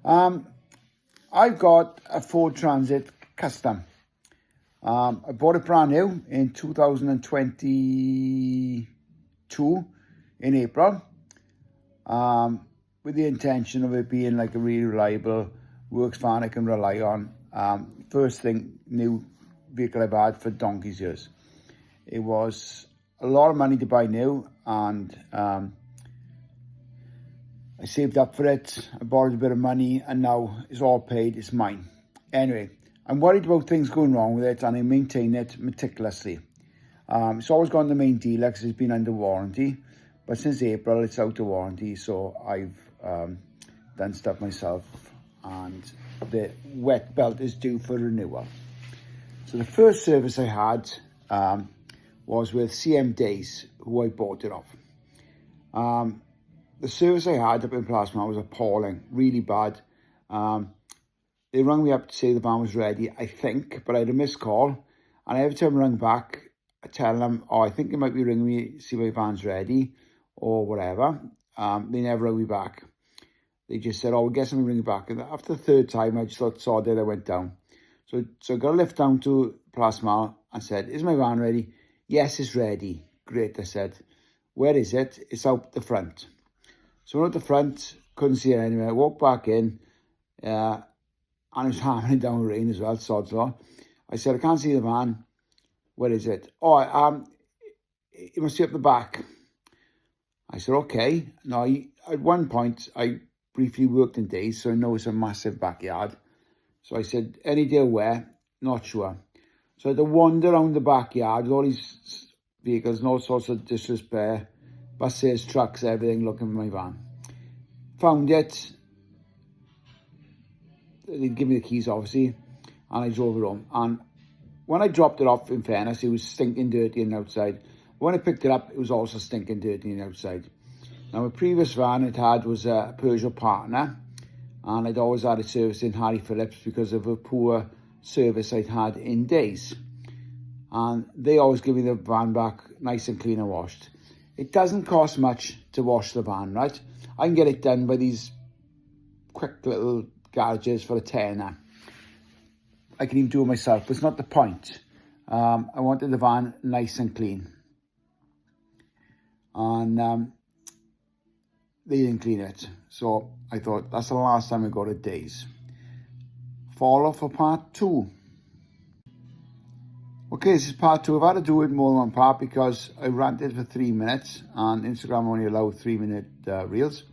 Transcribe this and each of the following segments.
I've got a Ford Transit Custom. I bought it brand new in 2022 in April, with the intention of it being like a really reliable works van I can rely on. First thing, new vehicle I've had for donkey's years. It was a lot of money to buy new, and I saved up for it. I borrowed a bit of money, and now it's all paid. It's mine. Anyway, I'm worried about things going wrong with it, and I maintain it meticulously. It's always gone to the main dealer because it's been under warranty, but since April it's out of warranty, so I've done stuff myself, and the wet belt is due for renewal. So the first service I had was with CEM Days, who I bought it off. The service I had up in Plasma was appalling, really bad. They rang me up to say the van was ready, I think, but I had a missed call. And every time I rang back, I tell them, I think they might be ringing me to see my van's ready or whatever. They never rang me back. They just said, we'll get somebody ringing back. And after the third time, I just thought, sod it, I went down. So I got a lift down to Plasma and said, is my van ready? Yes, it's ready. Great, I said. Where is it? It's out the front. So I went out the front, couldn't see it anywhere. I walked back in, and it was hammering down with rain as well, sod's law. I said, I can't see the van. Where is it? It must be up the back. I said, okay. Now, at one point, I briefly worked in Days, so I know it's a massive backyard. So I said, any day where? Not sure. So I had to wander around the backyard with all these vehicles and all sorts of disrepair, buses, trucks, everything, looking for my van. Found it. They give me the keys, obviously, and I drove it home. And when I dropped it off, in fairness, it was stinking dirty on the outside. When I picked it up, it was also stinking dirty on the outside. Now, my previous van it had was a Peugeot Partner, and I'd always had it serviced in Harry Phillips because of a poor service I'd had in Days. And they always give me the van back nice and clean and washed. It doesn't cost much to wash the van, right? I can get it done by these quick little garages for a tenner. I can even do it myself, but it's not the point. I wanted the van nice and clean. And they didn't clean it. So I thought, that's the last time I go to Days. Follow for part 2. Okay, this is part 2. I've had to do it more than one part because I ranted for 3 minutes and Instagram only allowed 3-minute reels.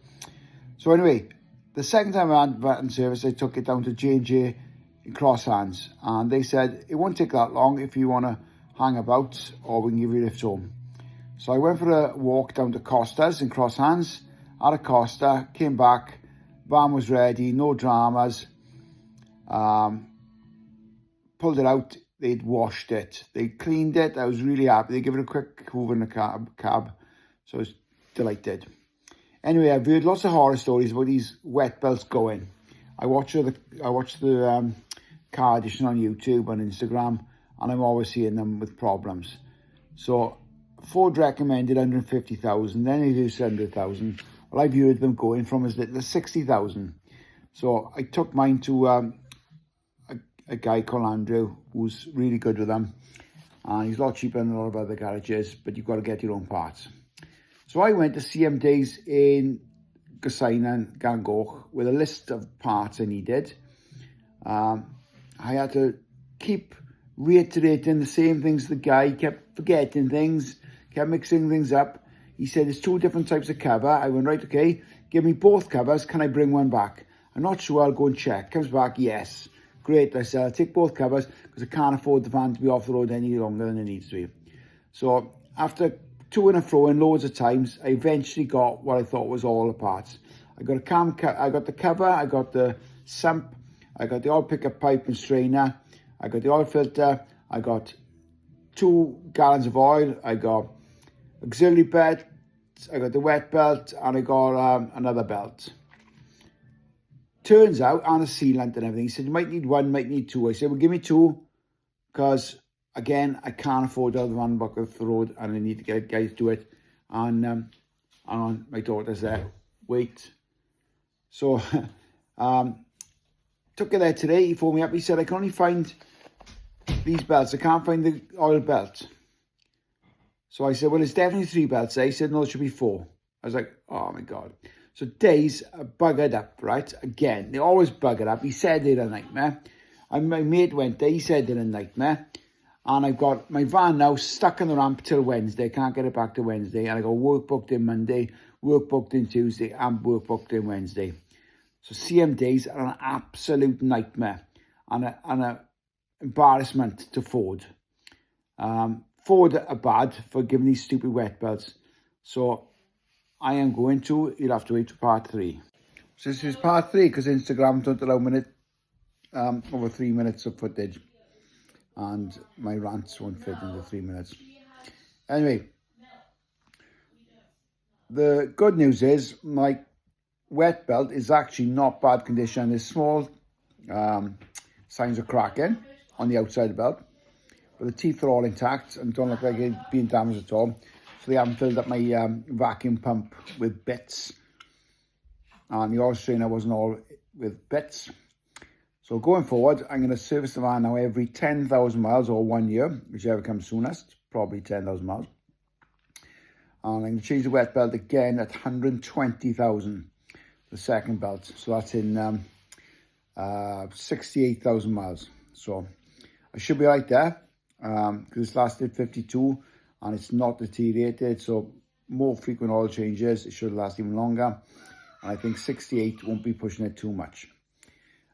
So anyway, the second time I had van service, I took it down to J&J in Cross Hands, and they said it won't take that long if you want to hang about, or we can give you a lift home. So I went for a walk down to Costa's in Cross Hands, had a Costa, came back, van was ready, no dramas. Pulled it out, they'd washed it, they cleaned it. I was really happy. They gave it a quick hoover in the cab, so I was delighted. Anyway, I've heard lots of horror stories about these wet belts going. I watch the car edition on YouTube and Instagram, and I'm always seeing them with problems. So Ford recommended 150,000, then they do 100,000. Well, I've heard them going from as little as 60,000. So I took mine to a guy called Andrew, who's really good with them. And he's a lot cheaper than a lot of other garages, but you've got to get your own parts. So I went to CEM Days in Gysainen, Gangoch, with a list of parts I needed. I had to keep reiterating the same things to the guy. He kept forgetting things, kept mixing things up. He said, there's 2 different types of cover. I went, right, okay, give me both covers. Can I bring one back? I'm not sure, I'll go and check. Comes back, yes. Great, I said, I'll take both covers because I can't afford the van to be off the road any longer than it needs to be. So after to and fro and loads of times, I eventually got what I thought was all the parts. I got I got the cover, I got the sump, I got the oil pickup pipe and strainer, I got the oil filter, I got 2 gallons of oil, I got auxiliary belt, I got the wet belt, and I got another belt. Turns out, and a sealant and everything. He said, you might need 1, might need 2. I said, well, give me 2, because, again, I can't afford to have the van back off the road, and I need to get guys to do it. And my daughter's there. Wait. So Took it there today. He phoned me up. He said, I can only find these belts. I can't find the oil belt. So I said, well, it's definitely 3 belts there. He said, no, it should be 4. I was like, oh my God. So Days are buggered up, right? Again, they always buggered up. He said they're a nightmare. And my mate went there. He said they're a nightmare. And I've got my van now stuck on the ramp till Wednesday. Can't get it back to Wednesday. And I got work booked in Monday, work booked in Tuesday, and work booked in Wednesday. So CEM Days are an absolute nightmare and an embarrassment to Ford. Ford are bad for giving these stupid wet belts. So I am going to, you'll have to wait for part 3. So this is part 3 because Instagram don't allow me over 3 minutes of footage. And my rants won't fit into 3 minutes. Anyway, the good news is my wet belt is actually not bad condition. There's small signs of cracking on the outside of the belt. But the teeth are all intact and don't look like it's been damaged at all. So they haven't filled up my vacuum pump with bits. And the oil strainer wasn't all with bits. So going forward, I'm going to service the van now every 10,000 miles or 1 year, whichever comes soonest, probably 10,000 miles. And I'm going to change the wet belt again at 120,000, the second belt. So that's in 68,000 miles. So I should be right there because it's lasted 52 and it's not deteriorated. So more frequent oil changes, it should last even longer. And I think 68 won't be pushing it too much.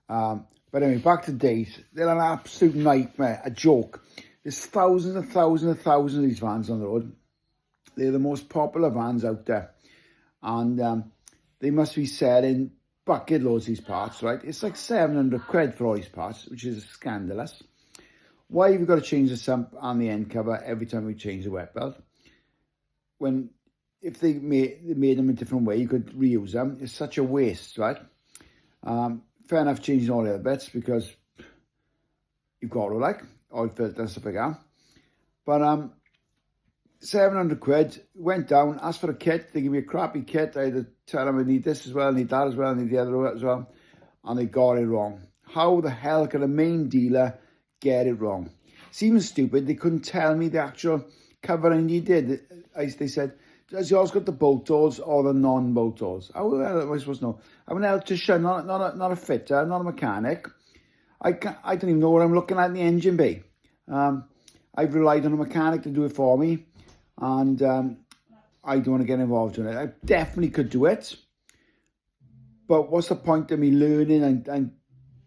But anyway, back to Days. They're an absolute nightmare, a joke. There's thousands and thousands and thousands of these vans on the road. They're the most popular vans out there. And they must be selling bucket loads of these parts, right? It's like 700 quid for all these parts, which is scandalous. Why have you got to change the sump and the end cover every time we change the wet belt? When, if they made them a different way, you could reuse them. It's such a waste, right? Fair enough changing all the other bits because you've got to, like, oil filter and stuff like that. But 700 quid, went down, asked for a kit. They give me a crappy kit. I had to tell them I need this as well, I need that as well, I need the other as well. And they got it wrong. How the hell can a main dealer get it wrong? Seems stupid. They couldn't tell me the actual cover I needed. They said, has yours got the bolt holes or the non-bolt holes? How the hell am I supposed to know? I'm an electrician, not a fitter, not a mechanic. I don't even know what I'm looking at in the engine bay. I've relied on a mechanic to do it for me, and I don't want to get involved in it. I definitely could do it, but what's the point of me learning and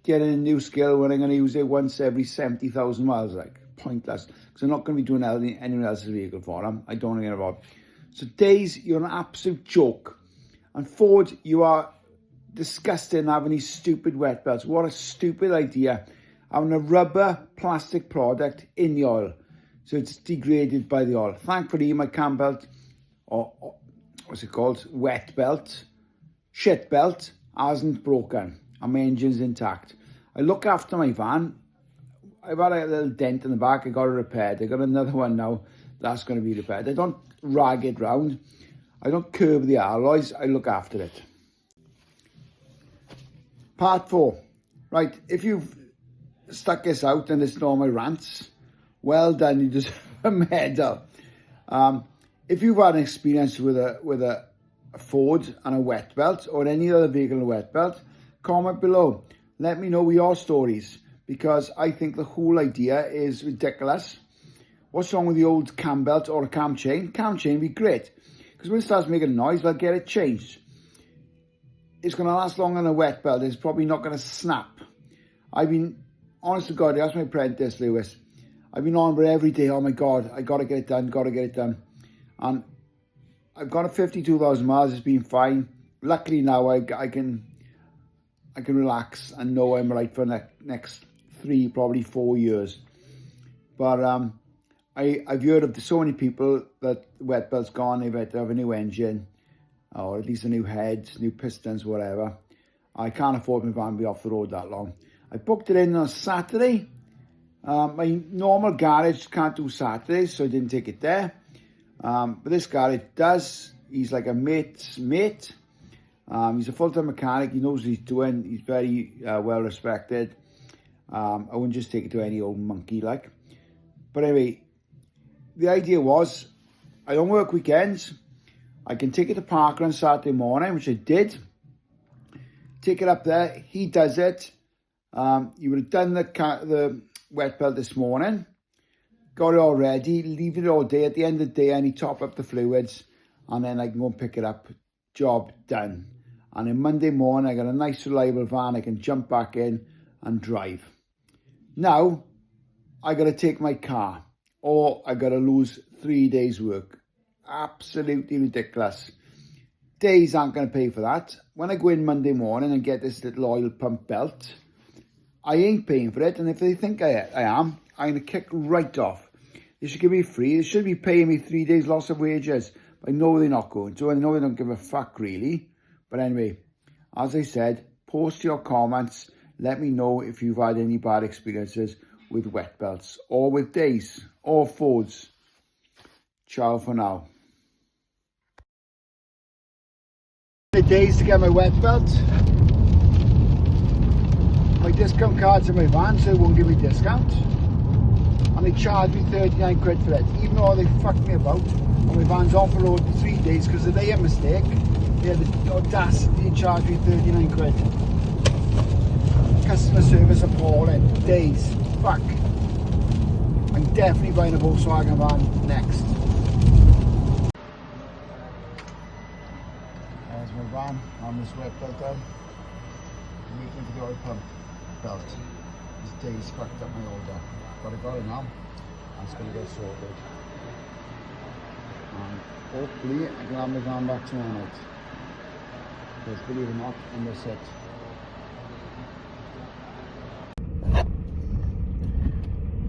getting a new skill when I'm going to use it once every 70,000 miles? Like, pointless, because I'm not going to be doing anyone else's vehicle for them. I don't want to get involved. So Days, you're an absolute joke. And Ford, you are disgusting having these stupid wet belts. What a stupid idea. Having a rubber plastic product in the oil. So it's degraded by the oil. Thankfully, my cam belt, or what's it called, wet belt, shit belt, hasn't broken. And my engine's intact. I look after my van. I've had a little dent in the back. I got it repaired. I got another one now. That's going to be repaired. I don't rag it round. I don't curb the alloys. I look after it. Part 4. Right, if you've stuck this out and listened to all my rants, well done, you deserve a medal. If you've had an experience with a Ford and a wet belt or any other vehicle and a wet belt, comment below. Let me know your stories because I think the whole idea is ridiculous. What's wrong with the old cam belt or a cam chain? Cam chain would be great because when it starts making a noise, they'll get it changed. It's going to last longer than a wet belt. It's probably not going to snap. I've been, honest to God, I asked my apprentice, Lewis, I've been on with every day, oh my God, I got to get it done, And I've gone to 52,000 miles, it's been fine. Luckily now I can relax and know I'm right for the next 3, probably 4 years. But I've heard of so many people that the wet belt's gone, they've had to have a new engine, or at least a new head, new pistons, whatever. I can't afford my van to be off the road that long. I booked it in on Saturday. My normal garage can't do Saturdays, so I didn't take it there. But this garage does. He's like a mate's mate. He's a full-time mechanic. He knows what he's doing. He's very well respected. I wouldn't just take it to any old monkey like. But anyway, the idea was, I don't work weekends. I can take it to Parker on Saturday morning, which I did. Take it up there. He does it. He would have done the wet belt this morning. Got it all ready. Leave it all day. At the end of the day, I need to top up the fluids. And then I can go and pick it up. Job done. And then Monday morning, I got a nice reliable van. I can jump back in and drive. Now, I got to take my car. Or I got to lose 3 days work. Absolutely ridiculous. Days aren't going to pay for that. When I go in Monday morning and get this little oil pump belt, I ain't paying for it. And if they think I am, I'm going to kick right off. They should give me free. They should be paying me 3 days loss of wages. But I know they're not going to. I know they don't give a fuck really. But anyway, as I said, post your comments. Let me know if you've had any bad experiences with wet belts or with days or Fords. Ciao for now. The days to get my wet belt. My discount card's in my van, so they won't give me discount. And they charge me 39 quid for it, even though they fucked me about. And my van's off the road for 3 days because of their mistake. They had the audacity to charge me 39 quid. Customer service appalling. Days. Fuck. I'm definitely buying a Volkswagen van next. There's my van on this wet belt down. I'm waiting for the oil pump belt. This Days fucked up my order. But I got it now. And it's going to get sorted. And hopefully I can have my van back tomorrow night. Because believe it or not, I'm this it.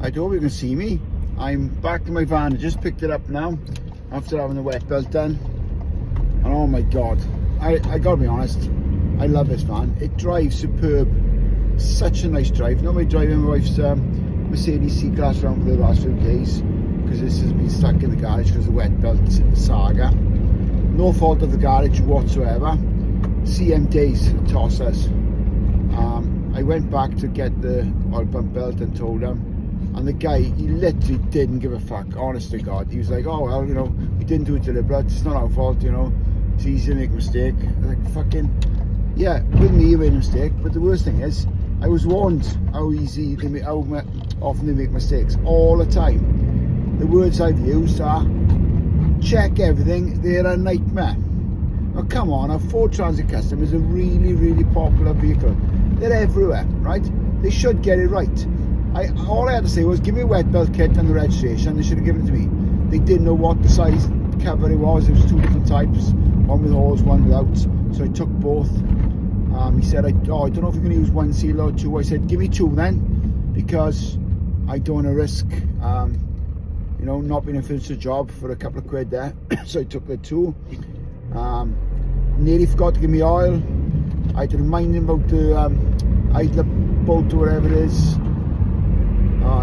I hope you can see me. I'm back in my van. I just picked it up now after having the wet belt done. And oh my god, I gotta be honest, I love this van. It drives superb. Such a nice drive. Normally driving my wife's Mercedes C-Class around for the last few days because this has been stuck in the garage because of the wet belt saga. No fault of the garage whatsoever. CEM Days toss us. I went back to get the oil pump belt and told him, and the guy, he literally didn't give a fuck, honest to God. He was like, oh well, you know, we didn't do it deliberate, it's not our fault, you know, it's easy to make a mistake. Like, fucking, yeah, with me you made a mistake, but the worst thing is, I was warned how often they make mistakes, all the time. The words I've used are, check everything, they're a nightmare. Now come on, our Ford Transit Custom is a really, really popular vehicle. They're everywhere, right? They should get it right. All I had to say was, give me a wet belt kit and the registration. They should have given it to me. They didn't know what the size cover it was. It was two different types, one with holes, one without. So I took both. He said, I don't know if you're going to use one seal or two. I said, give me two then, because I don't want to risk, you know, not being able to finish the job for a couple of quid there. So I took the two. Nearly forgot to give me oil. I had to remind him about the idler bolt or whatever it is.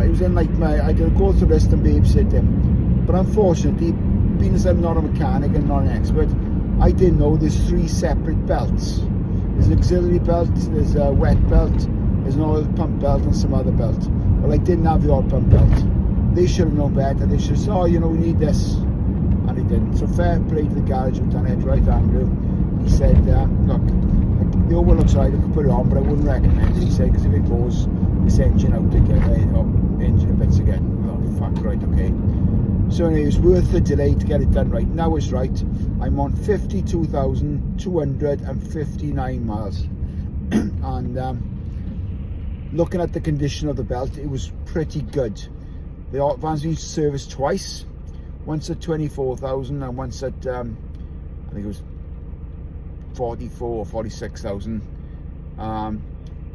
It was a nightmare. I had to go through this and babysit him. But unfortunately, being as I'm not a mechanic and not an expert, I didn't know there's 3 separate belts. There's an auxiliary belt, there's a wet belt, there's an oil pump belt and some other belt. Well, I didn't have the oil pump belt. They should have known better. They should have said, oh, you know, we need this. And they didn't. So fair play to the garage who've done it right, Andrew. He said, look, the old one looks right, I could put it on, but I wouldn't recommend it. He said, because if it goes this engine out again, or engine bits again, oh fuck, right, okay. So anyway, it's worth the delay to get it done right. Now it's right. I'm on 52,259 miles. And looking at the condition of the belt, it was pretty good. The van's been serviced twice. Once at 24,000 and once at, I think it was 44 or 46,000.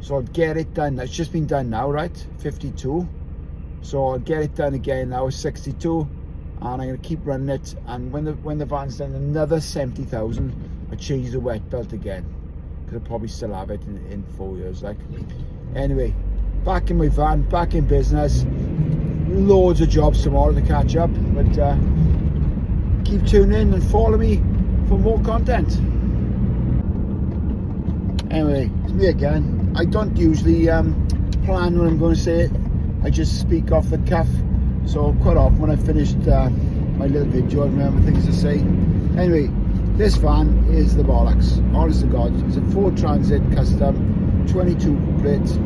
So I'll get it done. It's just been done now, right? 52. So I'll get it done again now. It's 62. And I'm going to keep running it, and when the van's done another 70,000, I change the wet belt again, because I'll probably still have it in 4 years. Like, anyway, back in my van, back in business, loads of jobs tomorrow to catch up, but keep tuning in and follow me for more content. Anyway, it's me again. I don't usually plan when I'm going to say it. I just speak off the cuff. So quite often when I finished my little video, I remember things to say. Anyway, this van is the bollocks. Honest to God, it's a Ford Transit Custom, 22 plate.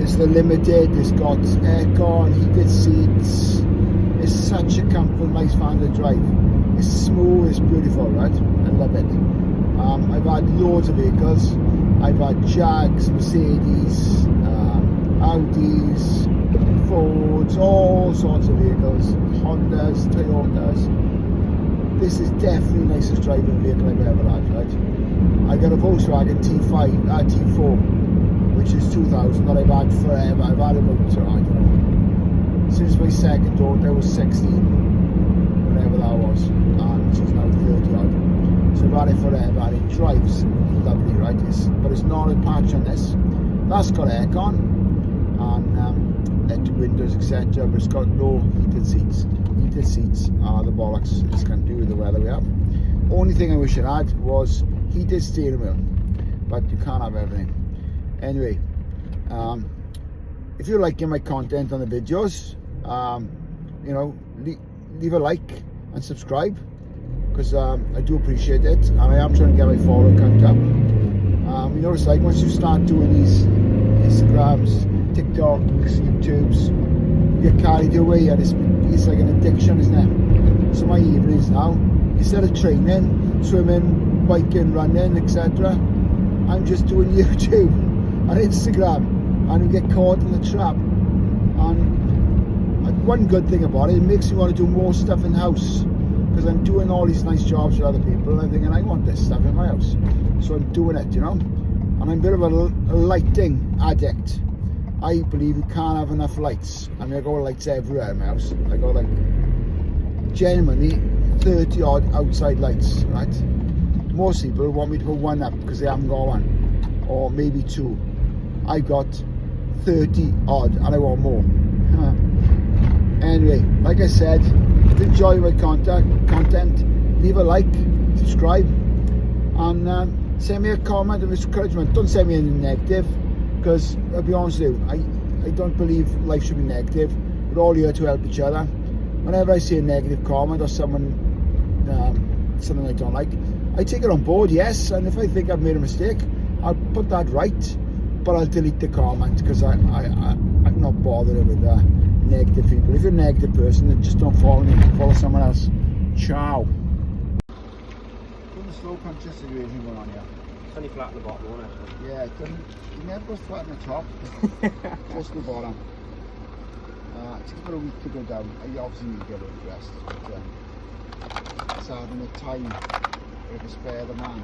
It's the limited. It's got aircon, heated seats. It's such a comfort, nice van to drive. It's smooth, it's beautiful, right? I love it. I've had loads of vehicles. I've had Jags, Mercedes, Audis, Fords, all sorts of vehicles, Hondas, Toyotas. This is definitely the nicest driving vehicle I've ever had, right? I got a Volkswagen T4, which is 2000, that I've had forever. I've had about, I don't know, since my second daughter was 16, whatever that was, and she's now 30 odd. So I've had it forever, and it drives lovely, right? But it's not a patch on this. That's got aircon and electric windows, etc. But it's got no heated seats. Heated seats are the bollocks. This can do with the weather we have. Only thing I wish it had was heated steering wheel, but you can't have everything. Anyway, if you're liking my content on the videos, you know, leave a like and subscribe, because I do appreciate it, and I am trying to get my follower count up. You know, it's like once you start doing these Instagrams, TikToks, YouTubes, you get carried away, and it's like an addiction, isn't it? So my evenings now, instead of training, swimming, biking, running, etc., I'm just doing YouTube and Instagram, and you get caught in the trap. And one good thing about it makes me want to do more stuff in the house, because I'm doing all these nice jobs for other people, and I'm thinking I want this stuff in my house, so I'm doing it, you know. And I'm a bit of a lighting addict. I believe you can't have enough lights. I mean, I got lights everywhere in my house. I got like genuinely 30 odd outside lights, right? Most people want me to put one up because they haven't got one, or maybe two. I got 30 odd and I want more. Anyway, like I said, if you enjoy my content, leave a like, subscribe, and send me a comment of encouragement. Don't send me anything negative, because I'll be honest with you, I don't believe life should be negative. We're all here to help each other. Whenever I see a negative comment or something I don't like, I take it on board, yes, and if I think I've made a mistake, I'll put that right, but I'll delete the comment, because I'm not bothered with negative people. If you're a negative person, then just don't follow me, follow someone else. Ciao. Slow puncher situation going on here. It's only flat at the bottom, isn't it? Yeah, it never goes flat on the top, just the bottom. It takes about a week to go down. I obviously need to get it rest, but it's having a time if I spare the man.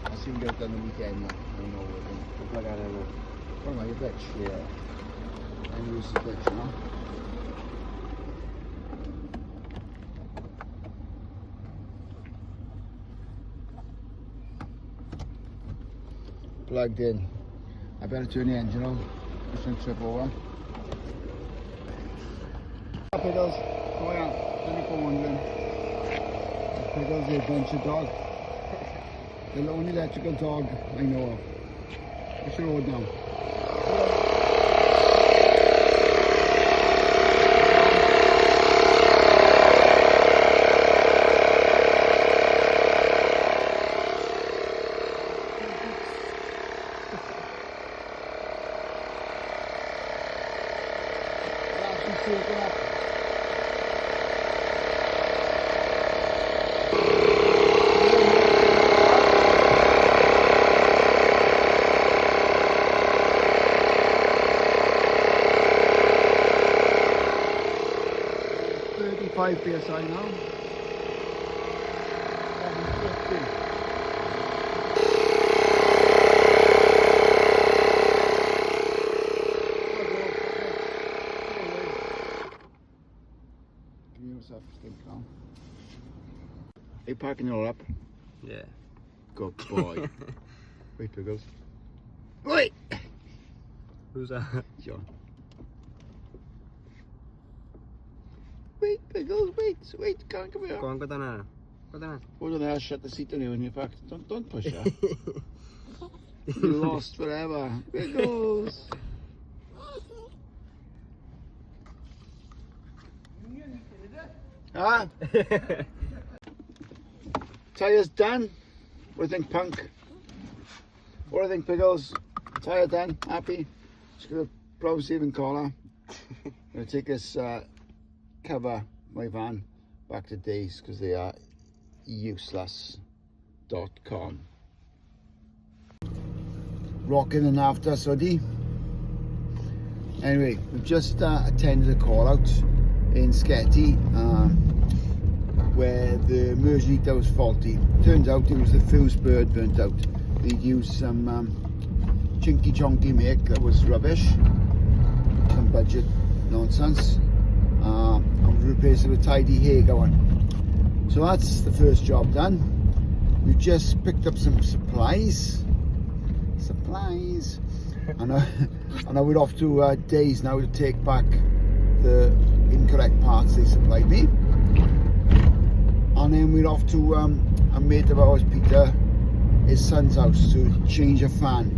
I'll see if we get it done the weekend. I don't know what we're doing. Look like I don't know. What am I, a bitch? Yeah. I'm used to bitch, you know? Plugged in. I better turn the engine on. Just don't trip over. Pedals. Oh yeah, let me go wondering. Pedals, the adventure dog. The only electrical dog I know of. What's your road now? 35 psi now. 750. Give yourself a stink now. Are you parking it all up? Yeah. Good boy. Wait, there goes. Wait! Who's that? John. Wait, Pickles, wait, can't come here. Go on, go down there. Put them in. Hold on there, I'll shut the seat on you when you're back. Don't push that. You're lost forever. Pickles! Ah? Tyres done. What do you think, Punk? What do you think, Pickles? Tyre done? Happy? Just gonna blow saving collar. Gonna take this cover my van back to Days because they are useless.com. Rocking and after Suddy. Anyway, we've just attended a call out in Sketty where the merge was faulty. Turns out it was the fuse bird burnt out. They'd used some chinky chonky make that was rubbish, some budget nonsense. I was replaced with a tidy Hager one. So that's the first job done. We've just picked up some supplies. And we're off to Days now to take back the incorrect parts they supplied me. And then we're off to a mate of ours, Peter, his son's house to change a fan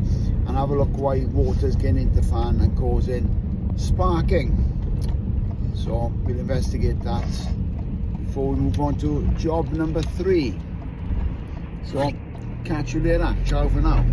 and have a look why water's getting into the fan and causing sparking. So we'll investigate that before we move on to job number 3. So catch you later. Ciao for now.